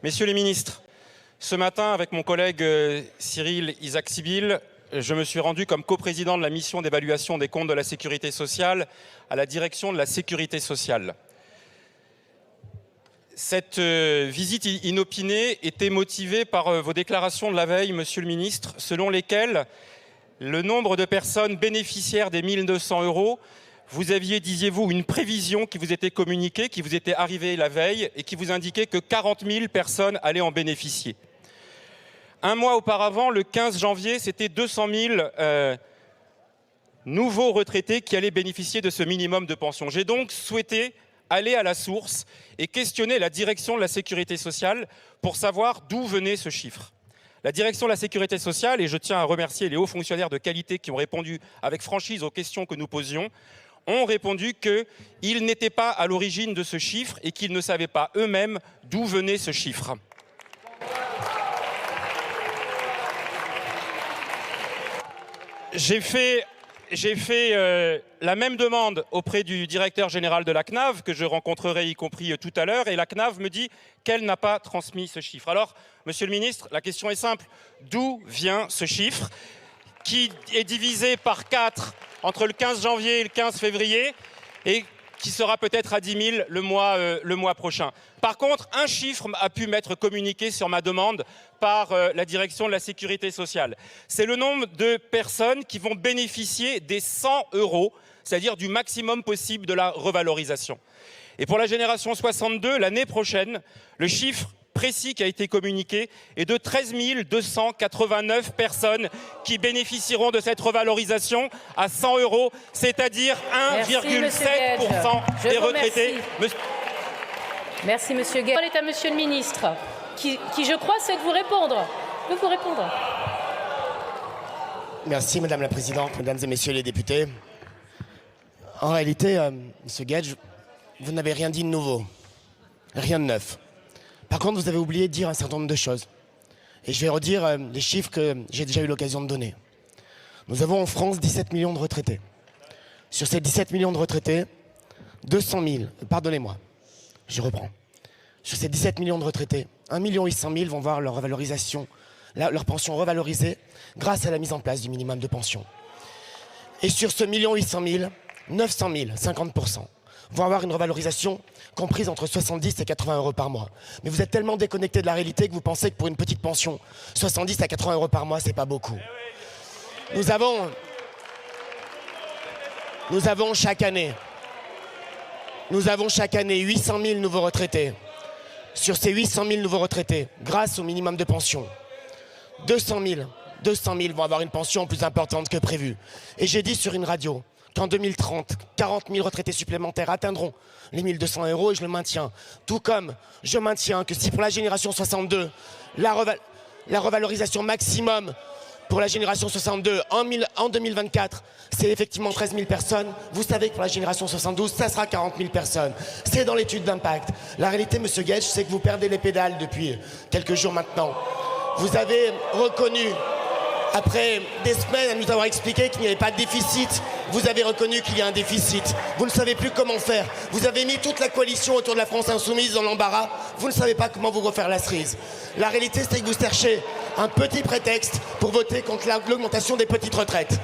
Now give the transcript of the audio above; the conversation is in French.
Messieurs les ministres, ce matin, avec mon collègue Cyril Isaac-Sibylle, je me suis rendu comme coprésident de la mission d'évaluation des comptes de la sécurité sociale à la direction de la sécurité sociale. Cette visite inopinée était motivée par vos déclarations de la veille, monsieur le ministre, selon lesquelles le nombre de personnes bénéficiaires des 1 200 €, vous aviez, disiez-vous, une prévision qui vous était communiquée, qui vous était arrivée la veille et qui vous indiquait que 40 000 personnes allaient en bénéficier. Un mois auparavant, le 15 janvier, c'était 200 000 nouveaux retraités qui allaient bénéficier de ce minimum de pension. J'ai donc souhaité aller à la source et questionner la direction de la sécurité sociale pour savoir d'où venait ce chiffre. La direction de la sécurité sociale, et je tiens à remercier les hauts fonctionnaires de qualité qui ont répondu avec franchise aux questions que nous posions, ont répondu qu'ils n'étaient pas à l'origine de ce chiffre et qu'ils ne savaient pas eux-mêmes d'où venait ce chiffre. J'ai fait la même demande auprès du directeur général de la CNAV, que je rencontrerai y compris tout à l'heure, et la CNAV me dit qu'elle n'a pas transmis ce chiffre. Alors, monsieur le ministre, la question est simple. D'où vient ce chiffre qui est divisé par 4 entre le 15 janvier et le 15 février et qui sera peut-être à 10 000 le mois prochain. Par contre, un chiffre a pu m'être communiqué sur ma demande par la direction de la sécurité sociale. C'est le nombre de personnes qui vont bénéficier des 100 €, c'est-à-dire du maximum possible de la revalorisation. Et pour la génération 62, l'année prochaine, le chiffre précis qui a été communiqué est de 13 289 personnes qui bénéficieront de cette revalorisation à 100 €, c'est-à-dire 1,7% des retraités. Merci, monsieur Guedj. La parole est à monsieur le ministre, qui je crois, sait vous répondre. Peut vous répondre. Merci, madame la présidente, mesdames et messieurs les députés. En réalité, monsieur Guedj, vous n'avez rien dit de nouveau. Rien de neuf. Par contre, vous avez oublié de dire un certain nombre de choses. Et je vais redire les chiffres que j'ai déjà eu l'occasion de donner. Nous avons en France 17 millions de retraités. Sur ces 17 millions de retraités, 200 000, pardonnez-moi, je reprends. Sur ces 17 millions de retraités, 1 800 000 vont voir leur revalorisation, leur pension revalorisée grâce à la mise en place du minimum de pension. Et sur ce 1 800 000, 900 000, 50%, vont avoir une revalorisation comprise entre 70 et 80 € par mois. Mais vous êtes tellement déconnecté de la réalité que vous pensez que pour une petite pension, 70 à 80 € par mois, c'est pas beaucoup. Nous avons chaque année 800 000 nouveaux retraités. Sur ces 800 000 nouveaux retraités, grâce au minimum de pension, 200 000 vont avoir une pension plus importante que prévu. Et j'ai dit sur une radio qu'en 2030, 40 000 retraités supplémentaires atteindront les 1 200 € et je le maintiens. Tout comme je maintiens que si pour la génération 62, la revalorisation maximum pour la génération 62 en 2024, c'est effectivement 13 000 personnes. Vous savez que pour la génération 72, ça sera 40 000 personnes. C'est dans l'étude d'impact. La réalité, monsieur Guedj, c'est que vous perdez les pédales depuis quelques jours maintenant. Vous avez reconnu, après des semaines à nous avoir expliqué qu'il n'y avait pas de déficit, vous avez reconnu qu'il y a un déficit. Vous ne savez plus comment faire. Vous avez mis toute la coalition autour de la France insoumise dans l'embarras. Vous ne savez pas comment vous refaire la cerise. La réalité, c'est que vous cherchez un petit prétexte pour voter contre l'augmentation des petites retraites.